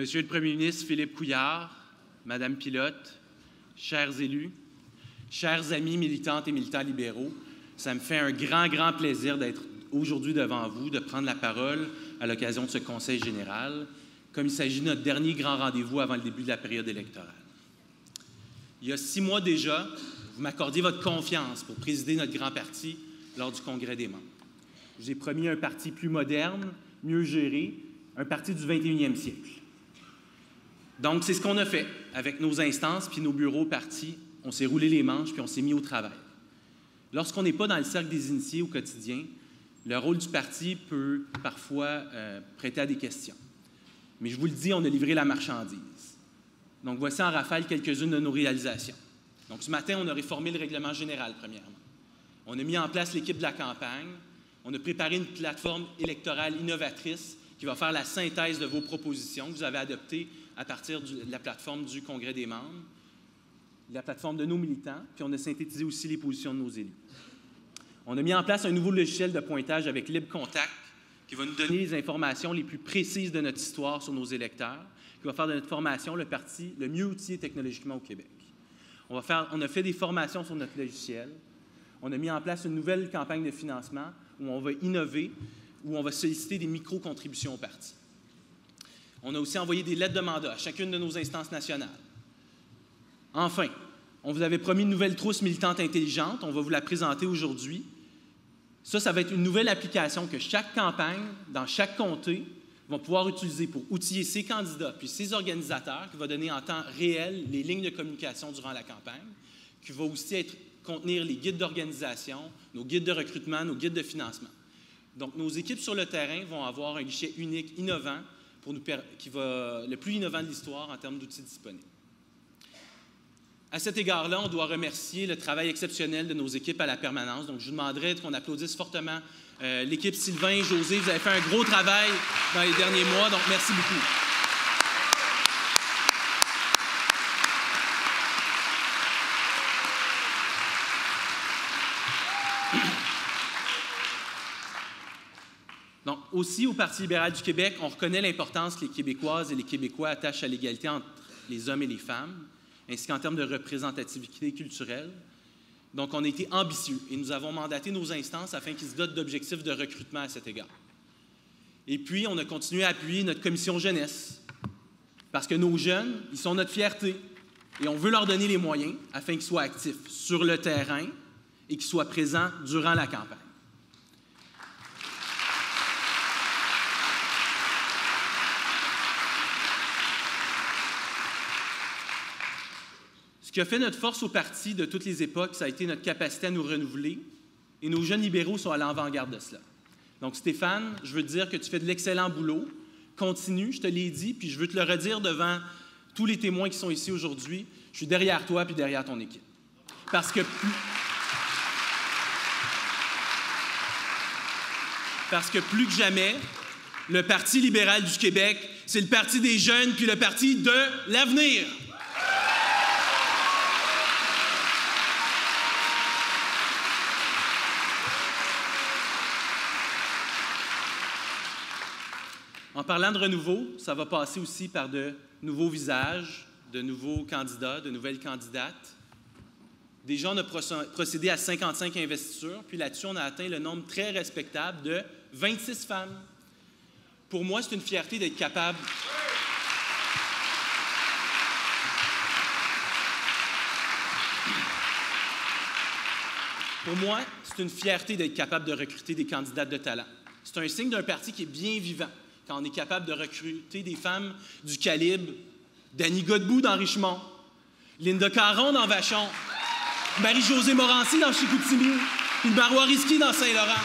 Monsieur le Premier ministre Philippe Couillard, Madame Pilote, chers élus, chers amis militantes et militants libéraux, ça me fait un grand plaisir d'être aujourd'hui devant vous, de prendre la parole à l'occasion de ce Conseil général, comme il s'agit de notre dernier grand rendez-vous avant le début de la période électorale. Il y a 6 mois déjà, vous m'accordiez votre confiance pour présider notre grand parti lors du Congrès des membres. Je vous ai promis un parti plus moderne, mieux géré, un parti du 21e siècle. Donc, c'est ce qu'on a fait avec nos instances puis nos bureaux partis. On s'est roulé les manches puis on s'est mis au travail. Lorsqu'on n'est pas dans le cercle des initiés au quotidien, le rôle du parti peut parfois prêter à des questions. Mais je vous le dis, on a livré la marchandise. Donc, voici en rafale quelques-unes de nos réalisations. Donc, ce matin, on a réformé le règlement général, premièrement. On a mis en place l'équipe de la campagne. On a préparé une plateforme électorale innovatrice qui va faire la synthèse de vos propositions que vous avez adoptées à partir de la plateforme du Congrès des membres, la plateforme de nos militants, puis on a synthétisé aussi les positions de nos élus. On a mis en place un nouveau logiciel de pointage avec LibContact qui va nous donner les informations les plus précises de notre histoire sur nos électeurs, qui va faire de notre formation le parti le mieux outillé technologiquement au Québec. On a fait des formations sur notre logiciel. On a mis en place une nouvelle campagne de financement où on va innover, où on va solliciter des micro-contributions au parti. On a aussi envoyé des lettres de mandat à chacune de nos instances nationales. Enfin, on vous avait promis une nouvelle trousse militante intelligente. On va vous la présenter aujourd'hui. Ça va être une nouvelle application que chaque campagne, dans chaque comté, va pouvoir utiliser pour outiller ses candidats puis ses organisateurs, qui va donner en temps réel les lignes de communication durant la campagne, qui va aussi contenir les guides d'organisation, nos guides de recrutement, nos guides de financement. Donc, nos équipes sur le terrain vont avoir un guichet unique, innovant, qui va le plus innovant de l'histoire en termes d'outils disponibles. À cet égard-là, on doit remercier le travail exceptionnel de nos équipes à la permanence. Donc, je vous demanderais qu'on applaudisse fortement l'équipe Sylvain et José. Vous avez fait un gros travail dans les derniers mois, donc merci beaucoup. Donc, aussi, au Parti libéral du Québec, on reconnaît l'importance que les Québécoises et les Québécois attachent à l'égalité entre les hommes et les femmes, ainsi qu'en termes de représentativité culturelle. Donc, on a été ambitieux et nous avons mandaté nos instances afin qu'ils se dotent d'objectifs de recrutement à cet égard. Et puis, on a continué à appuyer notre commission jeunesse, parce que nos jeunes, ils sont notre fierté et on veut leur donner les moyens afin qu'ils soient actifs sur le terrain et qu'ils soient présents durant la campagne. Ce qui a fait notre force au parti de toutes les époques, ça a été notre capacité à nous renouveler, et nos jeunes libéraux sont à l'avant-garde de cela. Donc, Stéphane, je veux te dire que tu fais de l'excellent boulot. Continue, je te l'ai dit, puis je veux te le redire devant tous les témoins qui sont ici aujourd'hui. Je suis derrière toi puis derrière ton équipe. Parce que plus que jamais, le Parti libéral du Québec, c'est le parti des jeunes puis le parti de l'avenir. En parlant de renouveau, ça va passer aussi par de nouveaux visages, de nouveaux candidats, de nouvelles candidates. Déjà, on a procédé à 55 investitures, puis là-dessus, on a atteint le nombre très respectable de 26 femmes. Pour moi, c'est une fierté d'être capable... Pour moi, c'est une fierté d'être capable de recruter des candidates de talent. C'est un signe d'un parti qui est bien vivant, quand on est capable de recruter des femmes du calibre d'Annie Godbout dans Richmond, Linda Caron dans Vachon, Marie-Josée Morancy dans Chicoutimi, puis Marois Risky dans Saint-Laurent.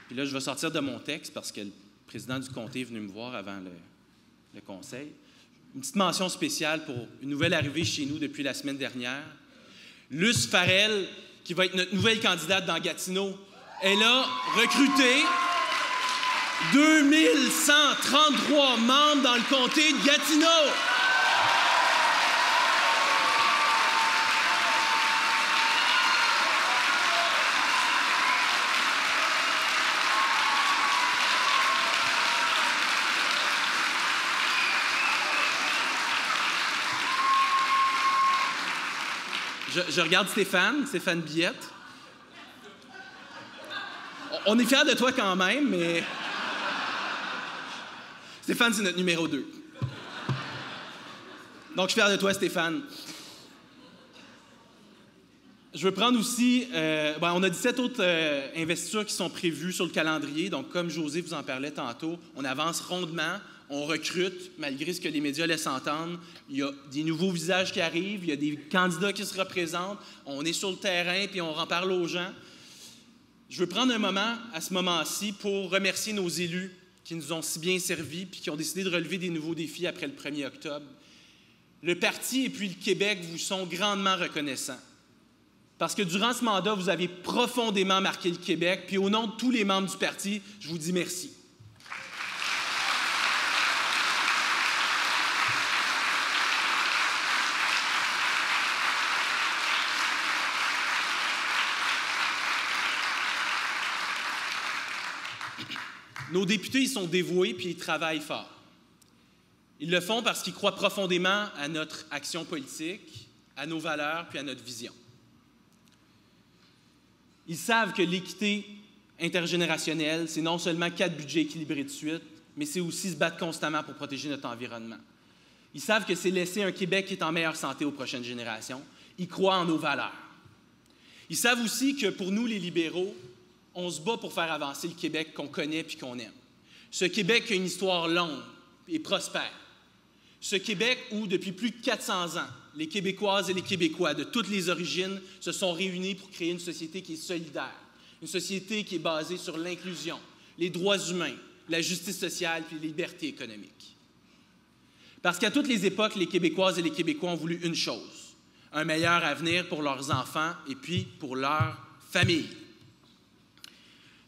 Puis là, je vais sortir de mon texte parce que le président du comté est venu me voir avant le conseil. Une petite mention spéciale pour une nouvelle arrivée chez nous depuis la semaine dernière. Luce Farrell, qui va être notre nouvelle candidate dans Gatineau, elle a recruté 2133 membres dans le comté de Gatineau. Je regarde Stéphane Billette. On est fiers de toi quand même, mais... Stéphane, c'est notre numéro 2. Donc, je suis fier de toi, Stéphane. Je veux prendre aussi... on a 17 autres investitures qui sont prévues sur le calendrier. Donc, comme José vous en parlait tantôt, on avance rondement, on recrute, malgré ce que les médias laissent entendre. Il y a des nouveaux visages qui arrivent, il y a des candidats qui se représentent. On est sur le terrain, puis on en parle aux gens. Je veux prendre un moment, à ce moment-ci, pour remercier nos élus qui nous ont si bien servis puis qui ont décidé de relever des nouveaux défis après le 1er octobre. Le parti et puis le Québec vous sont grandement reconnaissants. Parce que durant ce mandat, vous avez profondément marqué le Québec, puis au nom de tous les membres du parti, je vous dis merci. Nos députés, ils sont dévoués puis ils travaillent fort. Ils le font parce qu'ils croient profondément à notre action politique, à nos valeurs puis à notre vision. Ils savent que l'équité intergénérationnelle, c'est non seulement 4 budgets équilibrés de suite, mais c'est aussi se battre constamment pour protéger notre environnement. Ils savent que c'est laisser un Québec qui est en meilleure santé aux prochaines générations. Ils croient en nos valeurs. Ils savent aussi que pour nous, les libéraux, on se bat pour faire avancer le Québec qu'on connaît puis qu'on aime. Ce Québec qui a une histoire longue et prospère. Ce Québec où, depuis plus de 400 ans, les Québécoises et les Québécois de toutes les origines se sont réunis pour créer une société qui est solidaire, une société qui est basée sur l'inclusion, les droits humains, la justice sociale puis les libertés économiques. Parce qu'à toutes les époques, les Québécoises et les Québécois ont voulu une chose, un meilleur avenir pour leurs enfants et puis pour leur famille.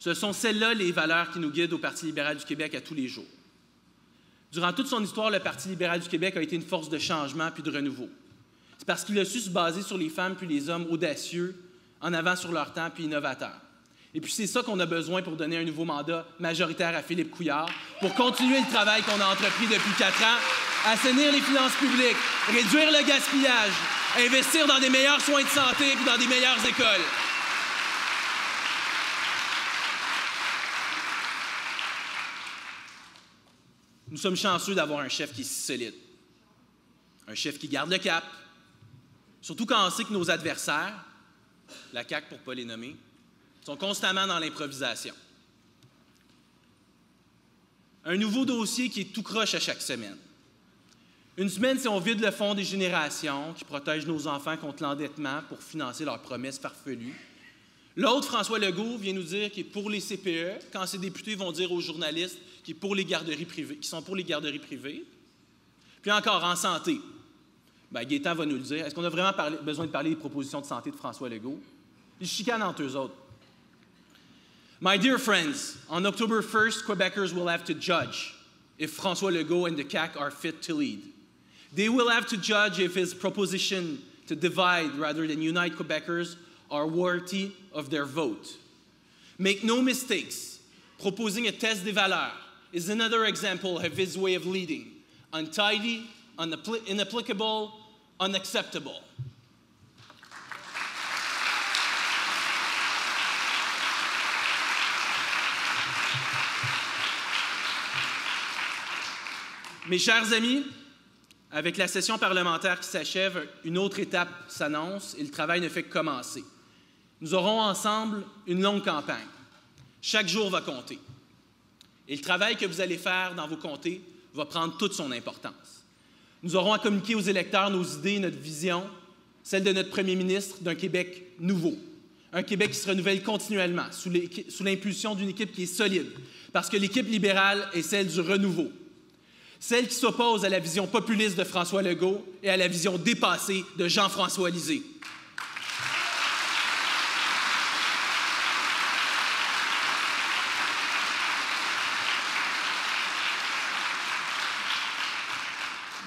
Ce sont celles-là les valeurs qui nous guident au Parti libéral du Québec à tous les jours. Durant toute son histoire, le Parti libéral du Québec a été une force de changement puis de renouveau. C'est parce qu'il a su se baser sur les femmes puis les hommes audacieux, en avant sur leur temps puis innovateurs. Et puis c'est ça qu'on a besoin pour donner un nouveau mandat majoritaire à Philippe Couillard, pour continuer le travail qu'on a entrepris depuis 4 ans, assainir les finances publiques, réduire le gaspillage, investir dans des meilleurs soins de santé puis dans des meilleures écoles. Nous sommes chanceux d'avoir un chef qui est si solide, un chef qui garde le cap, surtout quand on sait que nos adversaires, la CAQ pour ne pas les nommer, sont constamment dans l'improvisation. Un nouveau dossier qui est tout croche à chaque semaine. Une semaine, c'est on vide le fonds des générations qui protège nos enfants contre l'endettement pour financer leurs promesses farfelues. L'autre, François Legault, vient nous dire qu'il est pour les CPE, quand ses députés vont dire aux journalistes qu'il est pour les garderies privées, qu'ils sont pour les garderies privées. Puis encore, en santé. Bien, Gaétan va nous le dire. Est-ce qu'on a vraiment besoin de parler des propositions de santé de François Legault? Ils chicanent entre eux autres. My dear friends, on October 1st, Quebecers will have to judge if François Legault and the CAQ are fit to lead. They will have to judge if his proposition to divide rather than unite Quebecers are worthy of their vote. Make no mistakes, proposing a test des valeurs is another example of his way of leading. Untidy, inapplicable, unacceptable. Mes chers amis, avec la session parlementaire qui s'achève, une autre étape s'annonce et le travail ne fait que commencer. Nous aurons ensemble une longue campagne. Chaque jour va compter. Et le travail que vous allez faire dans vos comtés va prendre toute son importance. Nous aurons à communiquer aux électeurs nos idées, notre vision, celle de notre premier ministre d'un Québec nouveau. Un Québec qui se renouvelle continuellement, sous l'impulsion d'une équipe qui est solide, parce que l'équipe libérale est celle du renouveau. Celle qui s'oppose à la vision populiste de François Legault et à la vision dépassée de Jean-François Lisée.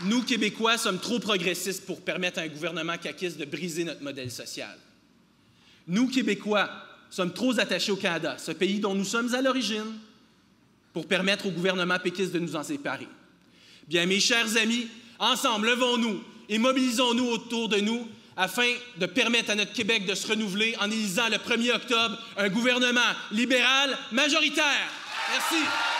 Nous, Québécois, sommes trop progressistes pour permettre à un gouvernement caquiste de briser notre modèle social. Nous, Québécois, sommes trop attachés au Canada, ce pays dont nous sommes à l'origine, pour permettre au gouvernement péquiste de nous en séparer. Bien, mes chers amis, ensemble, levons-nous et mobilisons-nous autour de nous afin de permettre à notre Québec de se renouveler en élisant le 1er octobre un gouvernement libéral majoritaire. Merci.